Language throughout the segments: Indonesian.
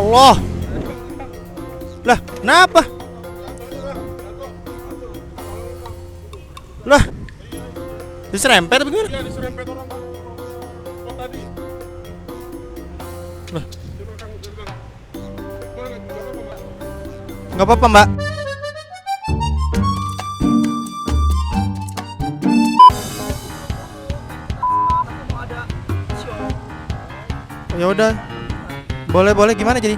Allah. Lah, kenapa? Lah, diserempet apa gimana? Iya, diserempet orang kok tadi. Lah, Di belakang, di belakang. Boleh nggak? Nggak apa-apa, Mbak. nggak apa-apa Mbak. Ya udah, boleh gimana jadi?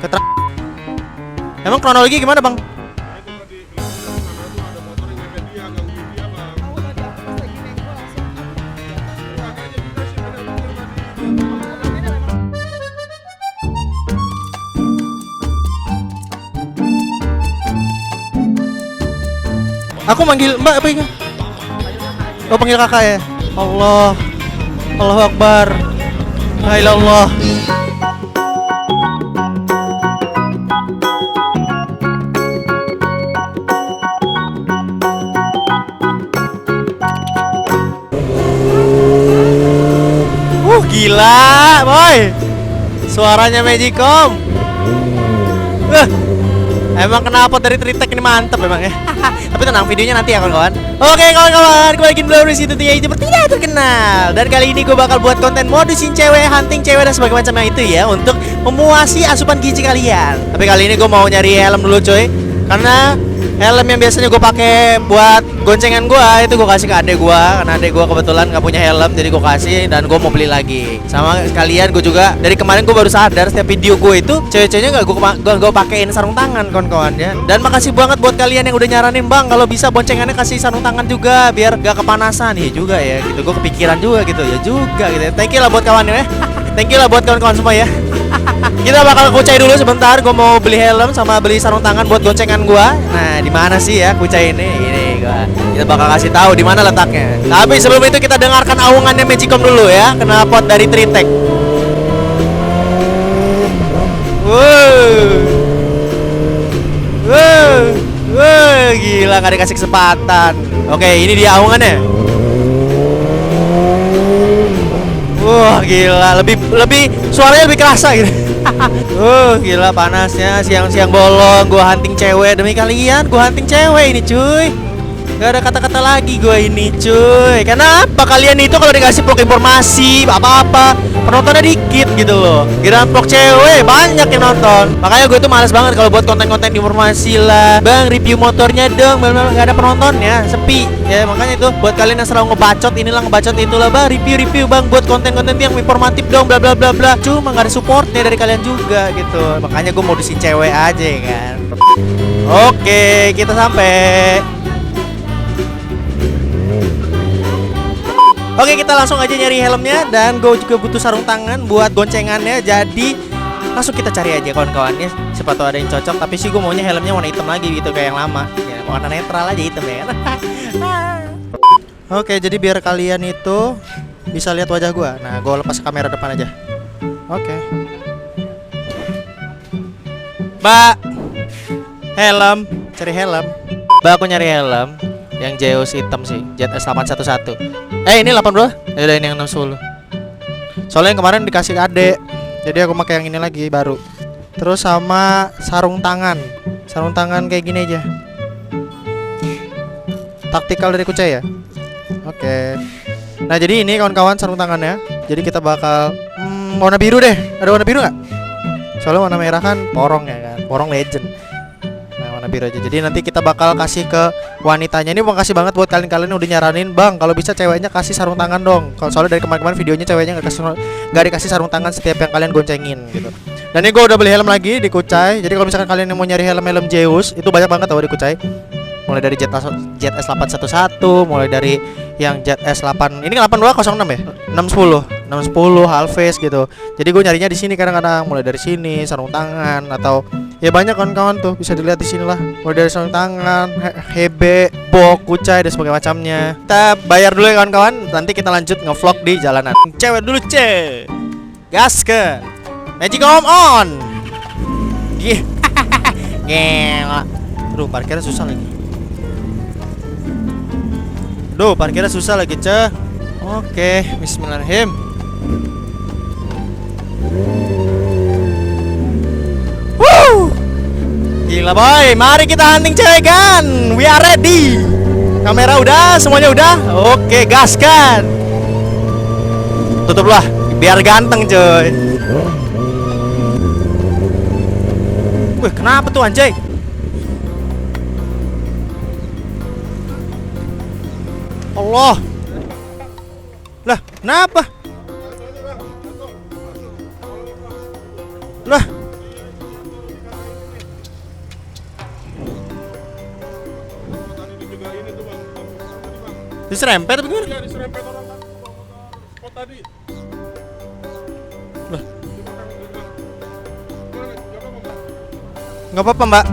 Keter. Emang kronologi gimana bang? Nah, itu tadi bilang sana tuh ada motor yang nyepet dia, gangguin dia, Bang. Makanya dikasih bener-bener tadi. Aku manggil Mbak apa ini? Oh panggil kakak ya. Allah, Allahu Akbar. La ilaha illallah. Gila, boy. Suaranya Magicom. Emang kenapa dari Tritek ini mantep emang ya. Tapi tenang, videonya nanti ya kawan-kawan. Oke kawan-kawan, gue lagi belum di situ YouTuber tidak terkenal. Dan kali ini gue bakal buat konten modusin cewek, hunting cewek dan sebagainya macam itu ya, untuk memuasi asupan gizi kalian. Tapi kali ini gue mau nyari helm dulu coy, karena helm yang biasanya gue pakai buat goncengan gue itu gue kasih ke adek gue, karena adek gue kebetulan nggak punya helm, jadi gue kasih dan gue mau beli lagi. Sama sekalian gue juga dari kemarin gue baru sadar setiap video gue itu cewek-ceweknya gue pakein sarung tangan kawan-kawan ya. Dan makasih banget buat kalian yang udah nyaranin bang kalau bisa boncengannya kasih sarung tangan juga biar gak kepanasan ya juga ya gitu. Gue kepikiran juga gitu ya juga gitu. Thank you lah buat kawan ya. Thank you lah buat kawan-kawan semua ya. Kita bakal kucai dulu sebentar. Gue mau beli helm sama beli sarung tangan buat goncengan gue. Nah, di mana sih ya kucai ini? Ini gua. Kita bakal kasih tahu di mana letaknya. Tapi sebelum itu kita dengarkan aungannya Magicom dulu ya. Kena pot dari Tritek. Gila nggak dikasih kesempatan. Oke, ini dia aungannya. Wah gila, lebih suaranya lebih kerasa gitu. Gila panasnya siang-siang bolong. Gua hunting cewek demi kalian. Gua hunting cewek ini cuy. Gak ada kata-kata lagi gue ini cuy. Kenapa kalian itu kalau dikasih vlog informasi apa-apa penontonnya dikit gitu loh. Kira vlog cewek banyak yang nonton. Makanya gue tuh males banget kalau buat konten-konten informasi lah. Bang review motornya dong, bener-bener gak ada penontonnya, sepi. Ya makanya itu buat kalian yang selalu ngebacot inilah ngebacot itulah bang, review bang buat konten-konten yang informatif dong bla bla bla bla. Cuma gak ada supportnya dari kalian juga gitu. Makanya gue modusin cewek aja kan. Oke, kita sampai. Oke kita langsung aja nyari helmnya. Dan gue juga butuh sarung tangan buat goncengannya. Jadi langsung kita cari aja kawan-kawannya. Siapa tahu ada yang cocok. Tapi sih gue maunya helmnya warna hitam lagi gitu kayak yang lama ya, warna netral aja hitam ya. Oke jadi biar kalian itu bisa lihat wajah gue. Nah gue lepas kamera depan aja. Oke Mbak, helm, cari helm. Mbak aku nyari helm yang Zeus hitam sih, ZS 811. Ini 80. Ya udah ini yang 60. Soalnya yang kemarin dikasih ke adek. Jadi aku pakai yang ini lagi baru. Terus sama sarung tangan. Sarung tangan kayak gini aja. Taktikal dari Kucai ya. Oke. Nah, jadi ini kawan-kawan sarung tangannya. Jadi kita bakal warna biru deh. Ada warna biru nggak? Soalnya warna merah kan porong ya kan. Porong legend. Biru aja. Jadi nanti kita bakal kasih ke wanitanya. Ini makasih banget buat kalian udah nyaranin bang kalau bisa ceweknya kasih sarung tangan dong. Kalau soalnya dari kemarin videonya ceweknya nggak dikasih sarung tangan setiap yang kalian goncengin gitu. Dan ini gue udah beli helm lagi di Kucai. Jadi kalau misalkan kalian yang mau nyari helm Zeus itu banyak banget tau di Kucai. Mulai dari ZS 811, mulai dari yang ZS 8 ini 8206 ya, 610 Halves gitu. Jadi gue nyarinya di sini kadang-kadang mulai dari sini sarung tangan atau ya banyak kawan-kawan tuh bisa dilihat di sini lah. Mulai dari sarung tangan, hebe, bok, Kucai dan sebagainya macamnya. Kita bayar dulu ya kawan-kawan. Nanti kita lanjut ngevlog di jalanan. Cewek dulu ce, gas ke Magicom on. Gila. Aduh parkirnya susah lagi. Duh, parkirnya susah lagi, ceh. Oke, bismillahirrahmanirrahim. Gila boy, mari kita hunting cewek kan. We are ready. Kamera udah, semuanya udah. Oke, gaskan. Tutup lah, biar ganteng coy. Wih, kenapa tuh anjay? Allah. Lah, kenapa? Lah. Tadi juga ini tuh bang. Tadi bang. Diserempet apa gimana? Iya diserempet orang kan. Spot tadi. Lah, Gak apa-apa, nggak apa-apa Bang. mbak.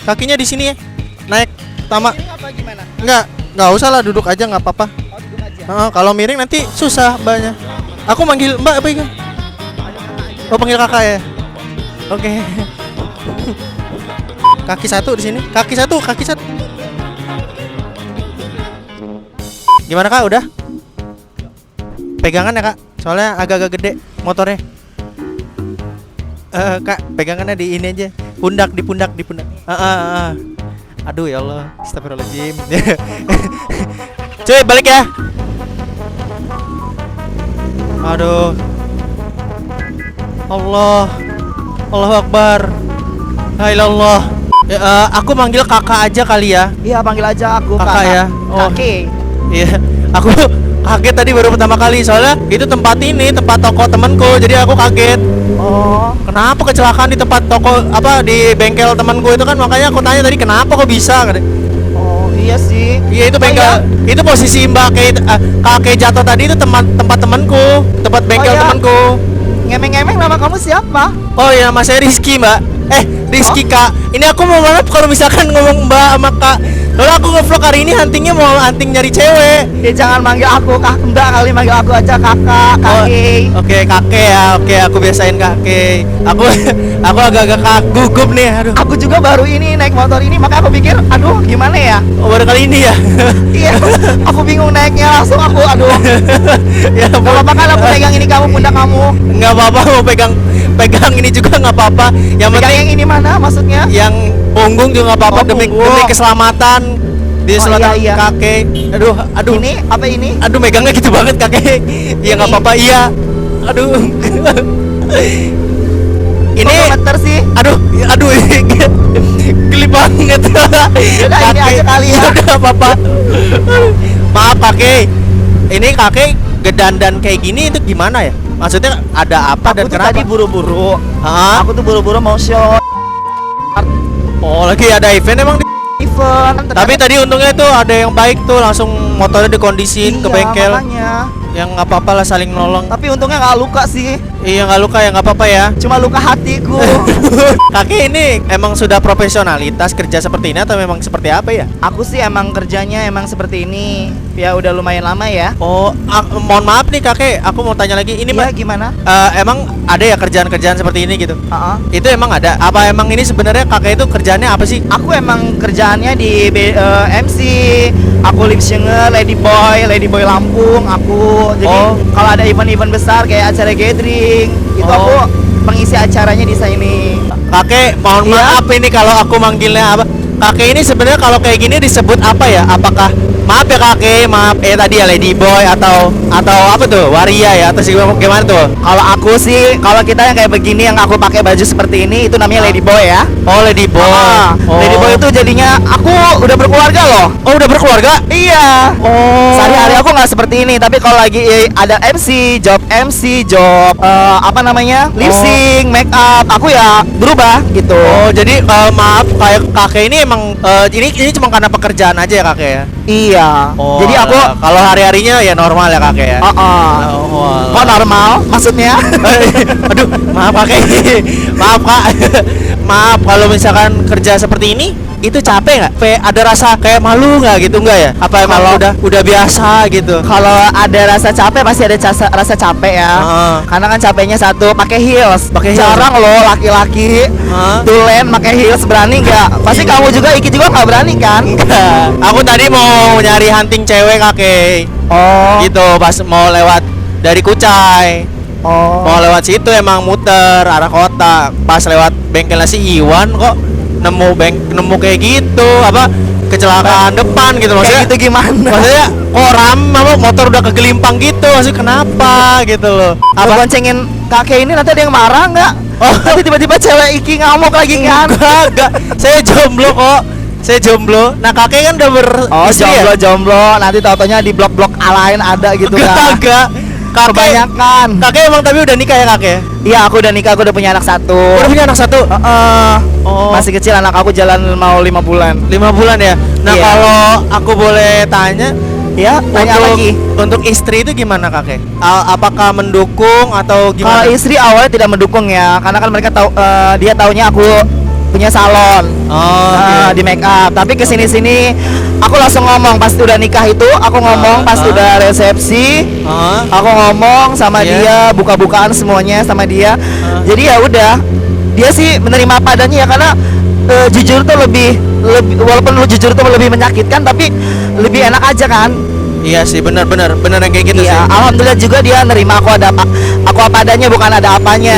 Kakinya di sini ya. Naik pertama. Apa gimana? Nggak usah lah, duduk aja nggak apa-apa. Oh, duduk aja. Kalau miring nanti susah mbaknya. Aku manggil mbak apa ya? Oh, panggil kakak ya. Oke. Kaki satu di sini. Kaki satu. Gimana kak? Udah? Pegangan ya kak. Soalnya agak-agak gede motornya. Kak, pegangannya di ini aja. Di pundak. Aduh ya Allah, astagfirullahaladzim. Cuy, balik ya. Aduh. Allahu Akbar. La ilaha illallah. Aku manggil kakak aja kali ya. Iya, panggil aja aku Kakak ya? Oh. Kaki. Iya, aku kaget tadi baru pertama kali soalnya itu tempat toko temanku, jadi aku kaget. Oh, Kenapa kecelakaan di tempat toko di bengkel temanku itu kan, makanya aku tanya tadi kenapa kok bisa. oh iya sih. Iya itu bengkel, Oh, itu posisi kakek jatuh tadi itu tempat temanku, tempat bengkel iya? temanku. Ngemeng-ngemeng, nama kamu siapa? Oh iya, nama saya Rizky mbak. Rizky kak. Ini aku mau banget kalau misalkan ngomong mbak sama kak. Lalu aku nge-vlog hari ini huntingnya mau hunting nyari cewek. Ya jangan manggil aku mbak kali, manggil aku aja kakak, kakek. Oke kakek ya, oke aku biasain kakek. Aku agak-agak gugup nih, aduh. Aku juga baru ini naik motor ini, makanya aku pikir, aduh gimana ya? Oh, baru kali ini ya. Iya, aku bingung naiknya, langsung aku, aduh. Ya Gak apa-apa kan aku pegang ini kamu, pundak kamu. nggak apa-apa, mau pegang ini juga nggak apa-apa. Yang Pegang penting yang ini mana maksudnya? yang punggung juga nggak apa-apa, Oh, demi punggung. keselamatan di Oh, selatan iya. kakek. Aduh. Ini apa ini? Aduh, megangnya gitu banget kakek. Iya nggak Ini. apa-apa, iya. Aduh. Ini Meter sih. aduh gelip banget. Yaudah, ini aja kali ya. Udah apa-apa. Maaf kakek. Ini kakek gedandan kayak gini itu gimana ya? Maksudnya ada apa dan Aku tuh kenapa? tadi buru-buru. Hah? Aku tuh buru-buru mau show Oh, lagi ada event emang di... event. Tapi tadi untungnya tuh ada yang baik tuh, langsung motornya dikondisin ke bengkel. Makanya. Yang nggak apa-apa lah, saling nolong. Tapi untungnya nggak luka sih. Iya nggak luka ya, nggak apa-apa ya. Cuma luka hatiku. Kakek ini emang sudah profesionalitas kerja seperti ini atau memang seperti apa ya? Aku sih emang kerjanya emang seperti ini. Ya udah lumayan lama ya. Oh, mohon maaf nih kakek, aku mau tanya lagi. Ini Iya, Mbak, gimana? emang ada ya kerjaan-kerjaan seperti ini gitu? Heeh. Itu emang ada? Apa emang ini sebenarnya kakek itu kerjaannya apa sih? Aku emang kerjaannya di MC, Aku lead singer, Lady Boy Lampung. Aku jadi Oh. kalau ada event-event besar kayak acara gathering, itu Oh. aku pengisi acaranya di sini. Kakek, mohon Iya. maaf ini kalau aku manggilnya apa. Kakek ini sebenarnya kalau kayak gini disebut apa ya? Apakah maaf ya kakek, maaf tadi ya Lady Boy atau apa tuh? Waria ya atau sih gimana tuh? Kalau aku sih, kalau kita yang kayak begini yang aku pakai baju seperti ini itu namanya Lady Boy ya. Oh, Lady Boy. Oh. Lady Boy itu jadinya aku udah berkeluarga loh. Oh, udah berkeluarga? Iya. Oh. Sehari-hari aku nggak seperti ini, tapi kalau lagi ada job apa namanya, lip sync, make up, aku ya berubah gitu. Oh, jadi maaf kayak kakek ini emang ini cuma karena pekerjaan aja ya kakek ya? Iya. Oh, Jadi aku, kalau hari-harinya ya normal ya kakek ya? Oh, kok normal maksudnya? Aduh, maaf kakek. Maaf kak. Maaf kalau misalkan kerja seperti ini itu capek nggak? Ada rasa kayak malu nggak gitu nggak ya? Apa emang Kalau- udah biasa gitu? Kalau ada rasa capek pasti ada rasa capek ya. Heeh. Karena kan capeknya satu pakai heels. Pakai heels. Jarang loh laki-laki Heeh. tulen pakai heels, berani nggak? Pasti kamu juga, Iki juga nggak berani kan? Enggak. Aku tadi mau nyari hunting cewek kakek. Oh. Gitu pas mau lewat dari Kucai. Oh. Mau lewat situ emang muter arah kota. Pas lewat bengkelnya si Iwan kok nemu kayak gitu apa kecelakaan depan gitu maksudnya. Kayak gitu gimana? Maksudnya kok apa motor udah kegelimpang gitu maksudnya kenapa gitu loh. Apa boncengin kakek ini nanti ada yang marah nggak? Oh. Nanti tiba-tiba cewek Iki ngamuk lagi kan? Enggak. Saya jomblo kok. Saya jomblo. Nah, kakek kan udah istri ya? jomblo. Nanti tau-taunya di blok-blok lain ada gitu kan? Enggak. Kakek, Kebanyakan. kakek emang tapi udah nikah ya kakek? Iya, aku udah nikah, aku udah punya anak satu. Udah punya anak satu? Heeh. Oh. Masih kecil, anak aku jalan mau 5 bulan. 5 bulan ya? Nah, Iya. kalau aku boleh tanya, Ya, tanya lagi. untuk istri itu gimana kakek? Apakah mendukung atau Kalau gimana? istri awalnya tidak mendukung ya, karena kan mereka tahu, dia taunya aku punya salon. Oh, oke. Di make up. Tapi kesini-sini aku langsung ngomong pas udah nikah itu, aku ngomong pas udah resepsi, Heeh. aku ngomong sama Iya. dia, buka-bukaan semuanya sama dia. Jadi ya udah, dia sih menerima apa adanya ya, karena jujur tuh lebih walaupun lu jujur tuh lebih menyakitkan, tapi lebih enak aja kan. Iya sih, benar yang kayak gitu Iya, sih. alhamdulillah juga dia nerima aku apa adanya, bukan ada apanya.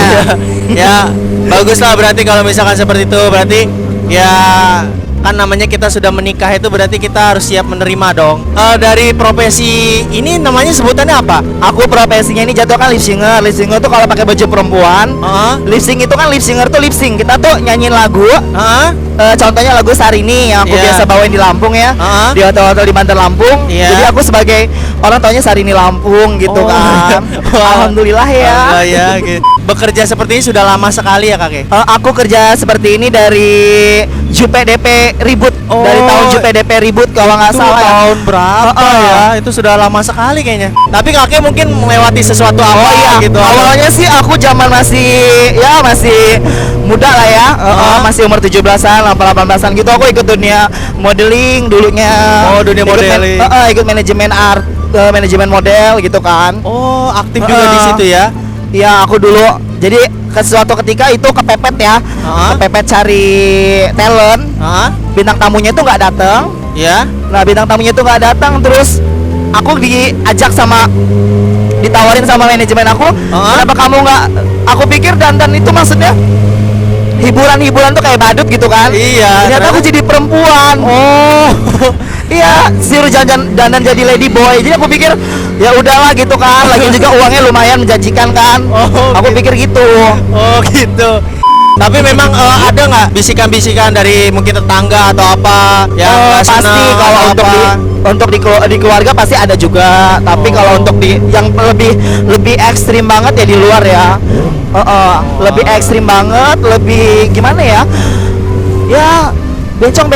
Ya, bagus lah berarti kalau misalkan seperti itu berarti ya kan namanya kita sudah menikah itu berarti kita harus siap menerima dong. Dari profesi ini namanya sebutannya apa? Aku profesinya ini jatuh kan lip singer. Lip singer tuh kalau pakai baju perempuan. Heeh. Lip sync itu kan lip singer tuh lip sync. Kita tuh nyanyiin lagu. Heeh. Contohnya lagu Sarini yang aku Iya. biasa bawain di Lampung ya. Heeh. Di hotel-hotel di Banten Lampung. Iya. Jadi aku sebagai orang taunya Sarini Lampung gitu Oh. kan. Wah. Alhamdulillah ya. Alhamdulillah ya gitu. Bekerja seperti ini sudah lama sekali ya kakek? Aku kerja seperti ini dari JPDP Ribut. Oh. Dari tahun JPDP Ribut kalau nggak Itu salah ya. tahun berapa ya? Itu sudah lama sekali kayaknya. Tapi kakek mungkin melewati sesuatu apa Oh iya, gitu. awalnya sih aku zaman masih muda lah ya. Masih umur 17-an, 18-an gitu, aku ikut dunia modeling dulunya. Oh, dunia Ikut modeling. ikut manajemen art, manajemen model gitu kan. Oh, aktif juga di situ ya. Iya, aku dulu. Jadi ke suatu ketika itu kepepet ya. Kepepet cari talent. Hah? Bintang tamunya itu nggak datang. Ya. Nah, bintang tamunya itu nggak datang, terus aku ditawarin sama manajemen aku, kenapa kamu nggak? Aku pikir dandan itu maksudnya hiburan tuh kayak badut gitu kan. Iya, Ternyata aku ternyata- jadi perempuan. Oh. Iya, suruh dandan jadi lady boy. Jadi aku pikir ya udahlah gitu kan. Lagi juga uangnya lumayan menjanjikan kan. Oh, Aku gitu. pikir gitu. Oh gitu. Tapi memang ada nggak bisikan-bisikan dari mungkin tetangga atau apa yang nggak Pasti senang kalau atau untuk apa? di keluarga pasti ada juga. Tapi kalau untuk yang lebih ekstrim banget ya di luar ya. Lebih ekstrim banget, lebih gimana ya? Ya bencong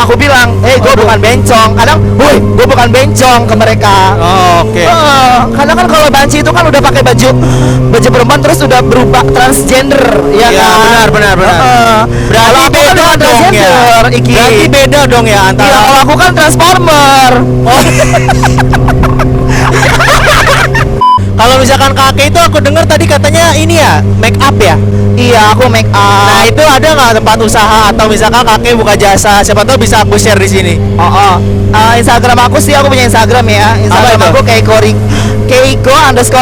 aku bilang, gue bukan bencong. Kadang, woi, gue bukan bencong ke mereka. Oh, oke. Karena kan kalau banci itu kan udah pakai baju perempuan terus udah berubah transgender, ya Iya, kan? benar. Kalau Berarti aku kan beda bukan dong ya. transgender, Iki. Berarti beda dong ya Iya, antara. kalau aku kan transformer. Kalau misalkan kakek itu aku dengar tadi katanya ini ya, make up ya. Iya, aku make Nah, up. itu ada nggak tempat usaha atau misalkan kakek buka jasa? Siapa tahu bisa aku share di sini. Instagram aku sih, aku punya Instagram ya. Instagram Apa itu? aku Keiko_Riko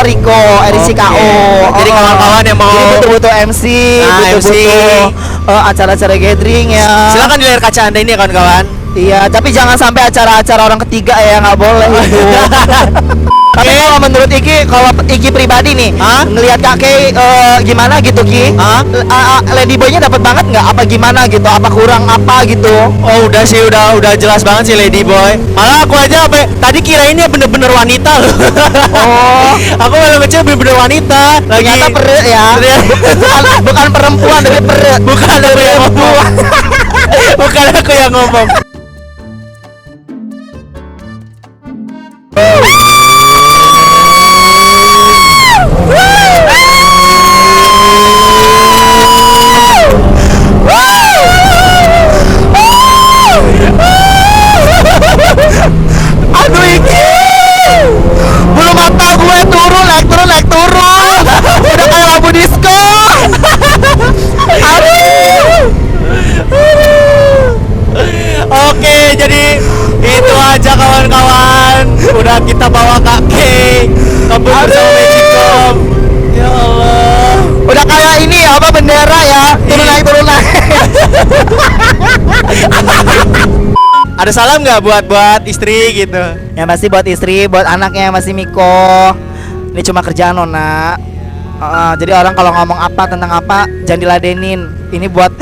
RICKO. Jadi kawan-kawan yang mau- Jadi butuh-butuh MC, Nah, butuh-butuh acara-acara gathering ya. Silakan di layar kaca Anda ini ya kawan-kawan. Iya, tapi jangan sampai acara-acara orang ketiga ya, nggak boleh itu. Tapi kalau menurut kalau Iki pribadi nih, Hah? ngelihat kakek gimana gitu Ki? Hah? Ladyboy-nya dapat banget nggak? Apa gimana gitu? Apa kurang apa gitu? Oh udah sih udah jelas banget sih Lady Boy. Malah aku aja tadi kira ini bener-bener wanita loh. Oh. Aku malah kecil bener-bener wanita. Lagi Ternyata perut ya. bukan perempuan tapi perut. Bukan aku yang ngomong. Bukan aku yang ngomong. Aduh Iki, bulu mata gue turun naik turun. Udah kayak lampu disco. Aduh. Oke, jadi itu aja kawan-kawan. Udah kita bawa kakek kabur bersama Magicom. Ya Allah. Udah kayak ini ya, apa bendera ya, turun naik. Ada salam nggak buat istri gitu? Ya pasti buat istri, buat anaknya masih Miko. Ini cuma kerjaan Nona. Jadi orang kalau ngomong apa tentang apa jangan diladenin. Ini buat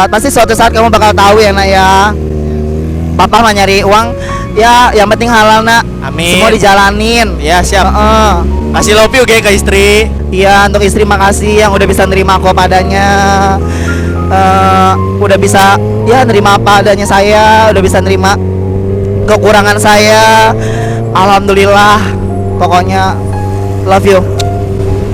pasti suatu saat kamu bakal tahu ya nak ya. Papa mah nyari uang ya, yang penting halal nak. Amin. Semua dijalanin. Ya siap. Kasih love you ke istri. Iya, untuk istri makasih yang udah bisa nerima aku padanya. Udah bisa ya nerima apa adanya saya, udah bisa nerima kekurangan saya. Alhamdulillah. Pokoknya love you.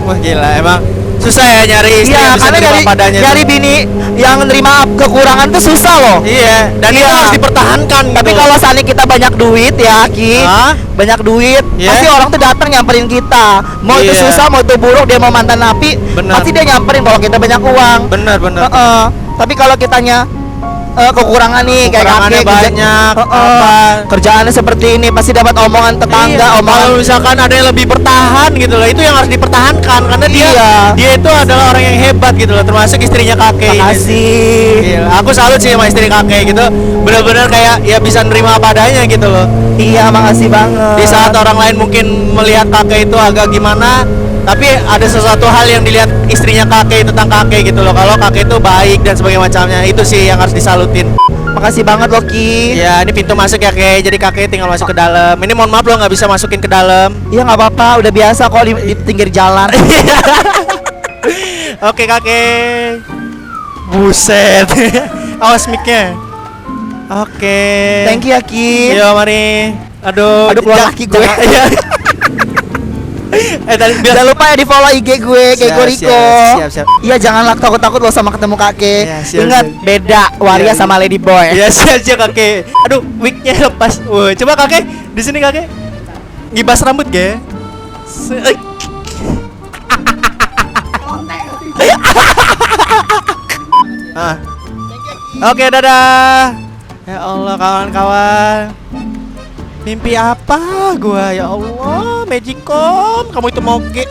Wah gila, emang susah ya nyari istri Iya, yang bisa karena nerima dari padanya. nyari bini yang nerima kekurangan tuh susah loh. Iya, dan itu Iya. harus dipertahankan. Tapi gitu. kalau saat kita banyak duit ya Ki, Hah? banyak duit, Iya. pasti orang tuh datang nyamperin kita. Mau itu Iya. susah, mau itu buruk, dia mau mantan napi, Benar. pasti dia nyamperin kalau kita banyak uang. bener. Tapi kalau kitanya kekurangan nih kayak Kekurangannya kakek banyak, apa. kerjaannya seperti ini pasti dapat omongan tetangga, Iya, omongan kalau misalkan ada yang lebih bertahan gitu loh, itu yang harus dipertahankan karena Iya. dia itu adalah orang yang hebat gitu loh, termasuk istrinya kakek. makasih. Gila, aku salut sih sama istri kakek gitu, benar-benar kayak ya bisa nerima apa adanya gitu loh. Iya, makasih banget. Di saat orang lain mungkin melihat kakek itu agak gimana, tapi ada sesuatu hal yang dilihat istrinya kakek tentang kakek gitu loh. Kalau kakek itu baik dan sebagainya macamnya, itu sih yang harus disalutin. Makasih banget Loki. Ya, ini pintu masuk ya kek. Jadi kakek tinggal masuk ke dalam. Ini mohon maaf lo nggak bisa masukin ke dalam. Iya nggak apa-apa, udah biasa kok di pinggir jalan. Oke kakek. Buset. Awas mic-nya. Oke. Thank you ya Ki. Yo mari. Aduh. Aduh, keluar kaki gue. Iya. Tadi Jangan lupa ya di follow IG gue Keiko Siap, Riko. siap. Iya, janganlah takut-takut lo sama ketemu kakek. Iya, siap, Ingat siap. beda Waria Iya, sama Lady Boy. Ya siap kakek. Aduh, wignya lepas. Wah, coba kakek di sini kakek. Ngibas rambut ge. Ah. Oke, dadah. Ya Allah, kawan-kawan. Mimpi apa gua ya Allah, Magicom, kamu itu moge.